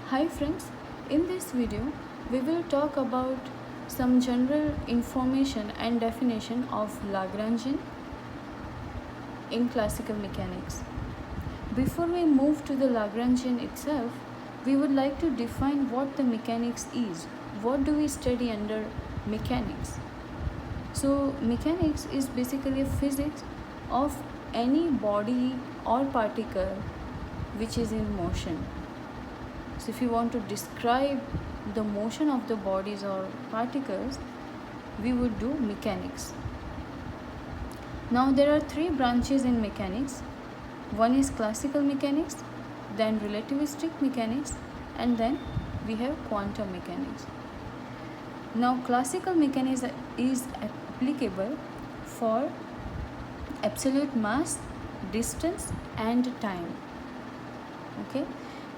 Hi friends, in this video we will talk about some general information and definition of Lagrangian in classical mechanics. Before we move to the Lagrangian itself, we would like to define what the mechanics is. What do we study under mechanics? So mechanics is basically a physics of any body or particle which is in motion. So if you want to describe the motion of the bodies or particles, we would do mechanics. Now there are three branches in mechanics. One is classical mechanics, then relativistic mechanics, and then we have quantum mechanics. Now classical mechanics is applicable for absolute mass, distance and time. Okay.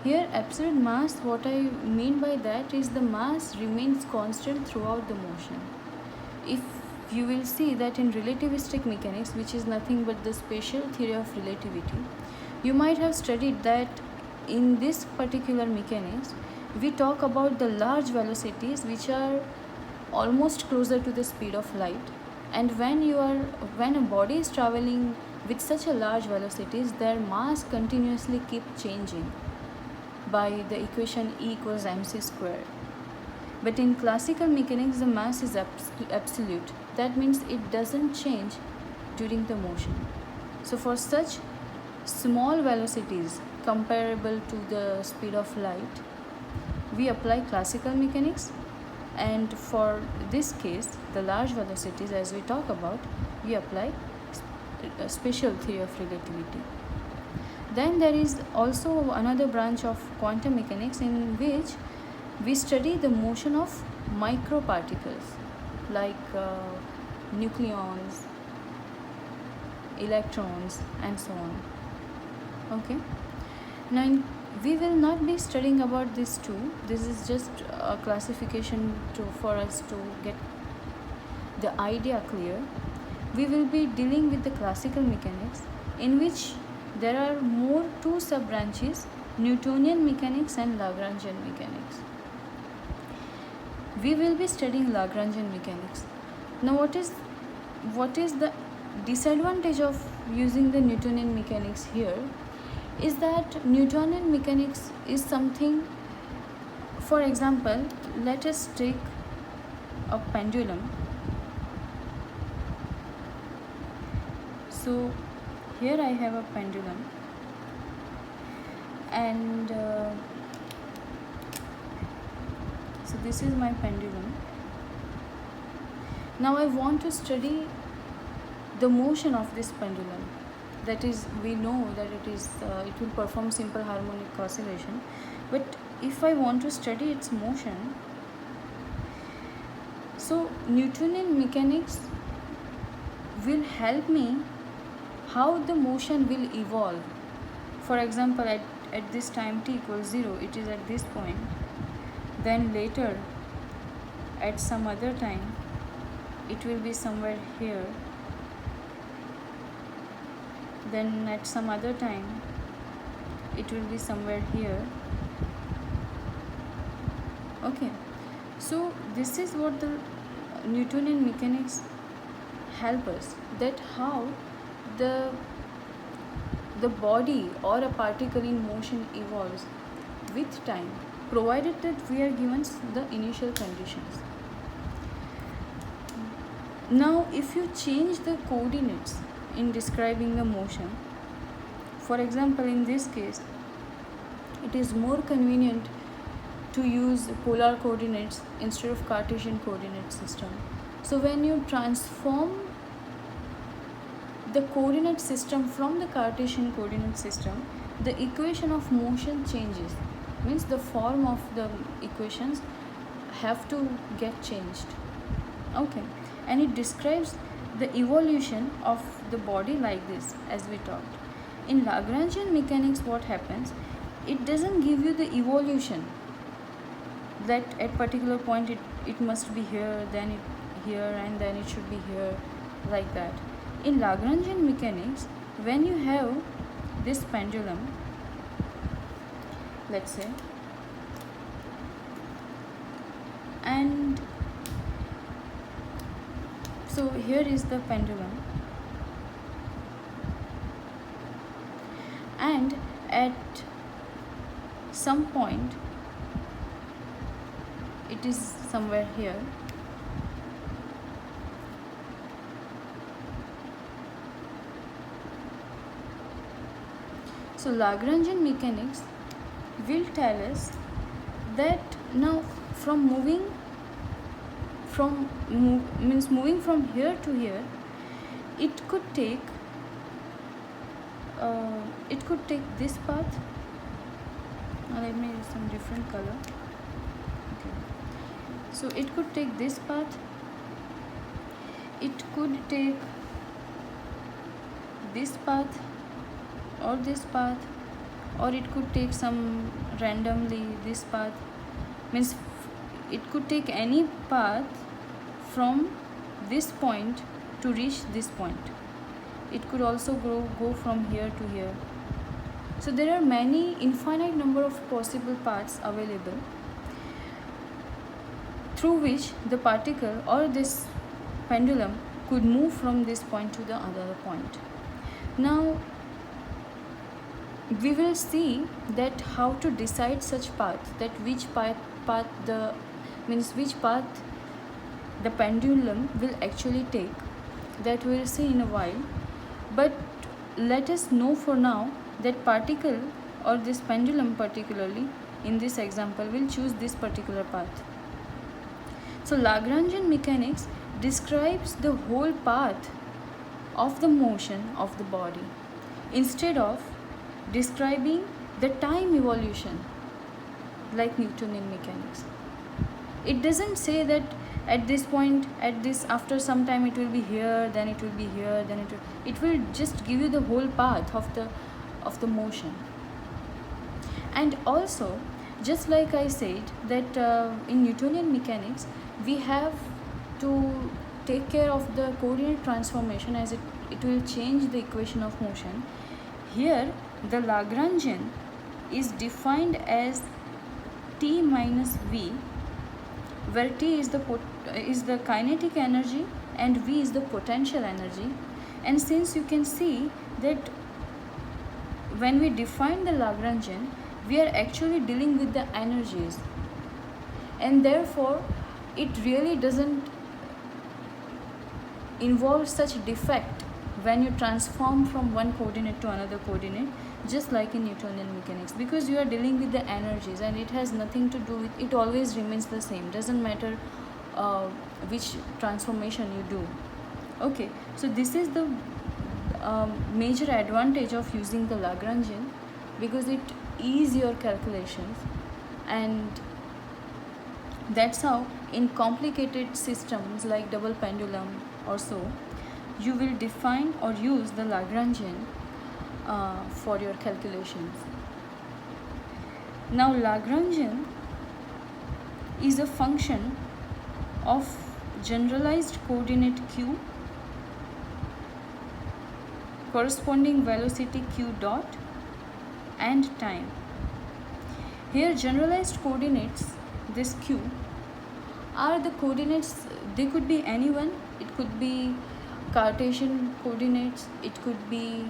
Here absolute mass, what I mean by that is the mass remains constant throughout the motion. If you will see that in relativistic mechanics, which is nothing but the special theory of relativity, you might have studied that in this particular mechanics, we talk about the large velocities which are almost closer to the speed of light, and when a body is traveling with such a large velocities, their mass continuously keep changing by the equation E equals mc squared. But in classical mechanics, the mass is absolute. That means it doesn't change during the motion. So for such small velocities comparable to the speed of light, we apply classical mechanics, and for this case, the large velocities as we talk about, we apply special theory of relativity. Then there is also another branch of quantum mechanics in which we study the motion of microparticles like nucleons, electrons and so on. Okay. Now we will not be studying about these two. This is just a classification for us to get the idea clear. We will be dealing with the classical mechanics, in which there are more two sub-branches, Newtonian mechanics and Lagrangian mechanics. We will be studying Lagrangian mechanics. Now what is the disadvantage of using the Newtonian mechanics here is that Newtonian mechanics is something, for example, let us take a pendulum. So here I have a pendulum, and so this is my pendulum. Now I want to study the motion of this pendulum. That is, we know that it will perform simple harmonic oscillation, but if I want to study its motion, so Newtonian mechanics will help me how the motion will evolve. For example, at this time t equals 0, it is at this point. Then later, at some other time, it will be somewhere here. Then at some other time, it will be somewhere here. Okay. So this is what the Newtonian mechanics help us, that how the body or a particle in motion evolves with time, provided that we are given the initial conditions. Now if you change the coordinates in describing the motion, for example in this case, it is more convenient to use polar coordinates instead of Cartesian coordinate system. So when you transform the coordinate system from the Cartesian coordinate system, the equation of motion changes. Means the form of the equations have to get changed. Okay. And it describes the evolution of the body like this, as we talked. In Lagrangian mechanics, what happens? It doesn't give you the evolution that at particular point it must be here, then it here, and then it should be here, like that. In Lagrangian mechanics, when you have this pendulum, let's say, And so here is the pendulum, and at some point it is somewhere here. So Lagrangian mechanics will tell us that now from moving from here to here, it could take this path. Now let me use some different color. Okay. So it could take this path, it could take this path or this path, or it could take some randomly this path. Means it could take any path from this point to reach this point. It could also go from here to here. So there are many infinite number of possible paths available through which the particle or this pendulum could move from this point to the other point. Now we will see that how to decide such path, that which path the pendulum will actually take, that we will see in a while. But let us know for now that particle or this pendulum particularly in this example will choose this particular path. So Lagrangian mechanics describes the whole path of the motion of the body instead of describing the time evolution like Newtonian mechanics. It doesn't say that at this point, after some time it will be here, then it will be here, then it will just give you the whole path of the motion. And also, just like I said that in Newtonian mechanics we have to take care of the coordinate transformation, as it will change the equation of motion. Here the Lagrangian is defined as T minus V, where T is the kinetic energy and V is the potential energy. And since you can see that when we define the Lagrangian, we are actually dealing with the energies, and therefore it really doesn't involve such defect when you transform from one coordinate to another coordinate, just like in Newtonian mechanics, because you are dealing with the energies and it has nothing to do with it, always remains the same, doesn't matter which transformation you do. Okay, so this is the major advantage of using the Lagrangian, because it eases your calculations, and that's how in complicated systems like double pendulum or so, you will define or use the Lagrangian for your calculations. Now Lagrangian is a function of generalized coordinate q, corresponding velocity q dot, and time. Here generalized coordinates, this q, are the coordinates. They could be anyone. It could be Cartesian coordinates, it could be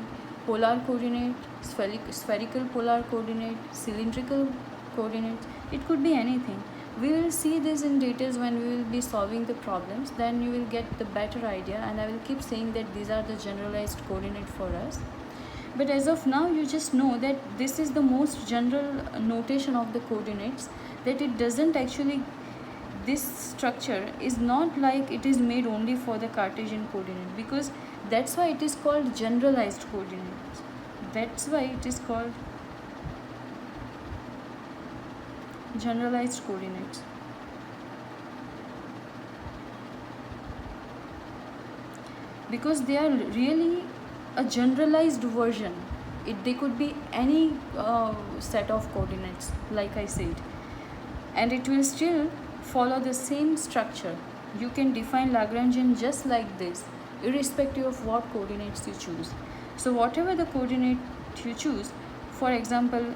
polar coordinate, spherical polar coordinate, cylindrical coordinates, it could be anything. We will see this in details when we will be solving the problems, then you will get the better idea, and I will keep saying that these are the generalized coordinate for us. But as of now, you just know that this is the most general notation of the coordinates, that it doesn't actually, this structure is not like it is made only for the Cartesian coordinate, because that's why it is called generalized coordinates. That's why it is called generalized coordinates. Because they are really a generalized version. They could be any set of coordinates, like I said, and it will still follow the same structure. You can define Lagrangian just like this, irrespective of what coordinates you choose. So whatever the coordinate you choose, for example,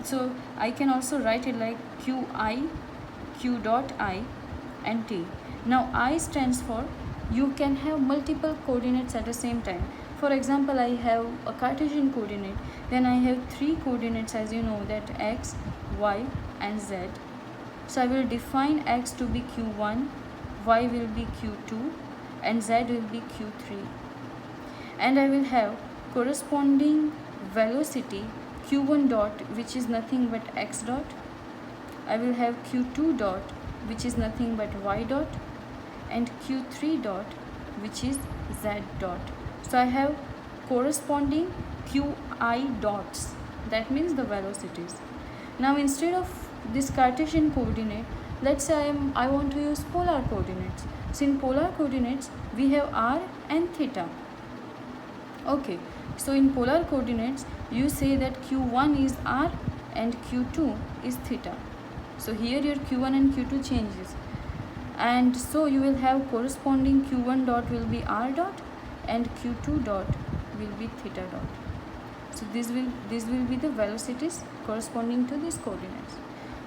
so I can also write it like q dot I and t. Now I stands for you can have multiple coordinates at the same time. For example, I have a Cartesian coordinate, then I have 3 coordinates, as you know, that x, y and z. So I will define x to be q1, y will be q2 and z will be q3, and I will have corresponding velocity q1 dot, which is nothing but x dot. I will have q2 dot, which is nothing but y dot, and q3 dot, which is z dot. So I have corresponding qi dots, that means the velocities. Now instead of this Cartesian coordinate, let's say I want to use polar coordinates. So in polar coordinates we have r and theta. Okay, so in polar coordinates you say that q1 is r and q2 is theta. So here your q1 and q2 changes, and so you will have corresponding q1 dot will be r dot and q2 dot will be theta dot. So this will be the velocities corresponding to these coordinates.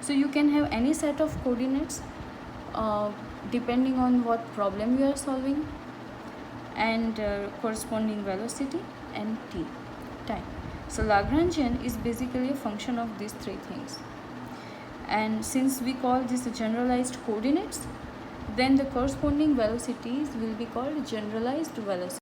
So you can have any set of coordinates depending on what problem you are solving, and corresponding velocity and t, time. So Lagrangian is basically a function of these 3 things, and since we call this generalized coordinates, then the corresponding velocities will be called generalized velocity.